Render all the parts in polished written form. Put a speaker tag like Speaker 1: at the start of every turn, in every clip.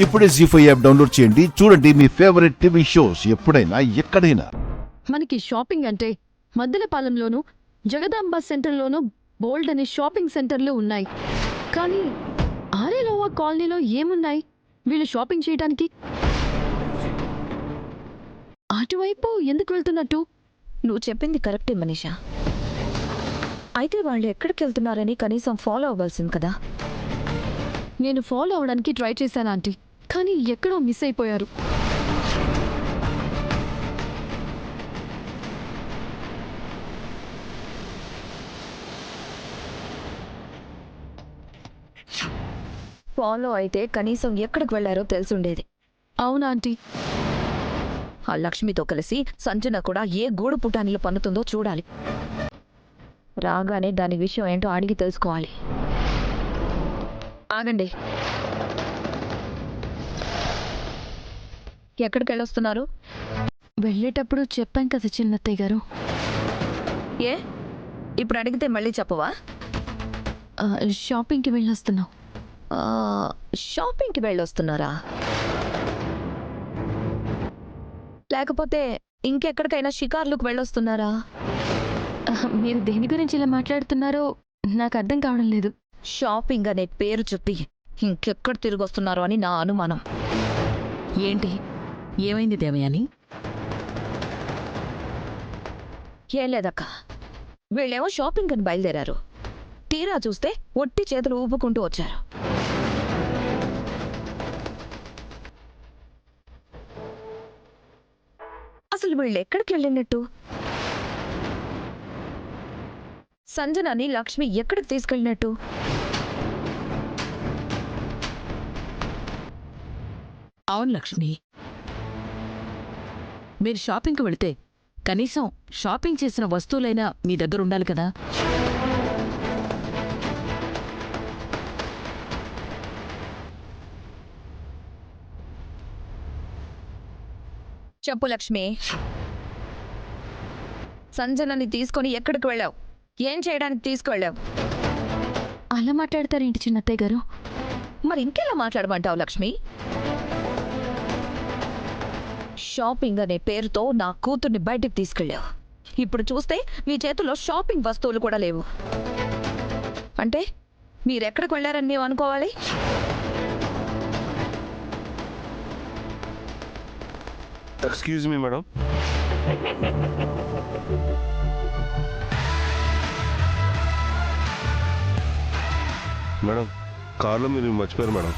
Speaker 1: ఇప్పుడే జీ5 app download చేయండి. చూడండి మీ ఫేవరెట్ టీవీ షోస్ ఎప్పుడైనా ఎక్కడైనా.
Speaker 2: మనకి షాపింగ్ అంటే మద్దెలపాలెంలోనూ జగదాంబ సెంటర్లోనూ బోల్డ్ అనే షాపింగ్ సెంటర్లు ఉన్నాయి. కానీ ఆరేలోవా కాలనీలో ఏమున్నాయి వీళ్ళు షాపింగ్ చేయడానికి? అటువైపు ఎందుకు వెళ్తున్నట్టు?
Speaker 3: నువ్వు చెప్పింది కరెక్టే మనీషా. అయితే వాళ్ళు ఎక్కడికి వెళ్తున్నారని కనీసం ఫాలో అవ్వాల్సింది కదా.
Speaker 2: నేను ఫాలో అవడానికి ట్రై చేశాను ఆంటీ, కానీ ఎక్కడో మిస్ అయిపోయారు.
Speaker 3: ఫాలో అయితే కనీసం ఎక్కడికి వెళ్లారో తెలిసుండేది.
Speaker 2: అవునా ఆంటీ?
Speaker 3: ఆ లక్ష్మితో కలిసి సంజన కూడా ఏ గూడు పుటానిలో పన్నుతుందో చూడాలి. రాగానే దాని విషయం ఏంటో అడిగి తెలుసుకోవాలి. ఆగండి, ఎక్కడికి వెళ్ళొస్తున్నారు?
Speaker 2: వెళ్ళేటప్పుడు చెప్పాం కదా చిన్నత్తయ్య గారు.
Speaker 3: ఏ ఇప్పుడు అడిగితే మళ్ళీ చెప్పవా?
Speaker 2: షాపింగ్కి వెళ్ళొస్తున్నాం.
Speaker 3: షాపింగ్కి వెళ్ళొస్తున్నారా? లేకపోతే ఇంకెక్కడికైనా షికార్లకు వెళ్ళొస్తున్నారా?
Speaker 2: మీరు దేని గురించి ఇలా మాట్లాడుతున్నారో నాకు అర్థం కావడం లేదు.
Speaker 3: షాపింగ్ అనే పేరు చెప్పి ఇంకెక్కడ తిరిగి వస్తున్నారో అని నా అనుమానం.
Speaker 4: ఏంటి, ఏమైంది దేవయాని?
Speaker 3: ఏం లేదక్క, వీళ్ళేమో షాపింగ్ అని బయలుదేరారు. తీరా చూస్తే ఒట్టి చేతులు ఊపుకుంటూ వచ్చారు. అసలు వీళ్ళు ఎక్కడికి వెళ్ళినట్టు? సంజనాని లక్ష్మి ఎక్కడికి తీసుకెళ్ళినట్టు?
Speaker 4: అవును లక్ష్మి, మీరు షాపింగ్కి వెళితే కనీసం షాపింగ్ చేసిన వస్తువులైనా మీ దగ్గర ఉండాలి కదా.
Speaker 3: చెప్పు లక్ష్మి, సంజనని తీసుకొని ఎక్కడికి వెళ్ళావు? ఏం చేయడానికి తీసుకువెళ్ళావు?
Speaker 2: అలా మాట్లాడతారేంటి చిన్నత్తయ్య గారు?
Speaker 3: మరి ఇంకెలా మాట్లాడమంటావు లక్ష్మి? షాపింగ్ అనే పేరుతో నా కూతుర్ని బయటికి తీసుకెళ్ళావు. ఇప్పుడు చూస్తే మీ చేతుల్లో షాపింగ్ వస్తువులు కూడా లేవు. అంటే మీరెక్కడికి వెళ్ళారని మేము అనుకోవాలి?
Speaker 5: Excuse me madam. మేడం, కార్లో మీరు మర్చిపోయారు మేడం.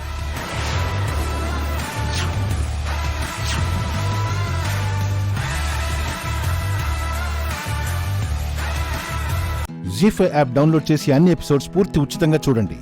Speaker 1: జీ5 యాప్ డౌన్లోడ్ చేసి అన్ని ఎపిసోడ్స్ పూర్తి ఉచితంగా చూడండి.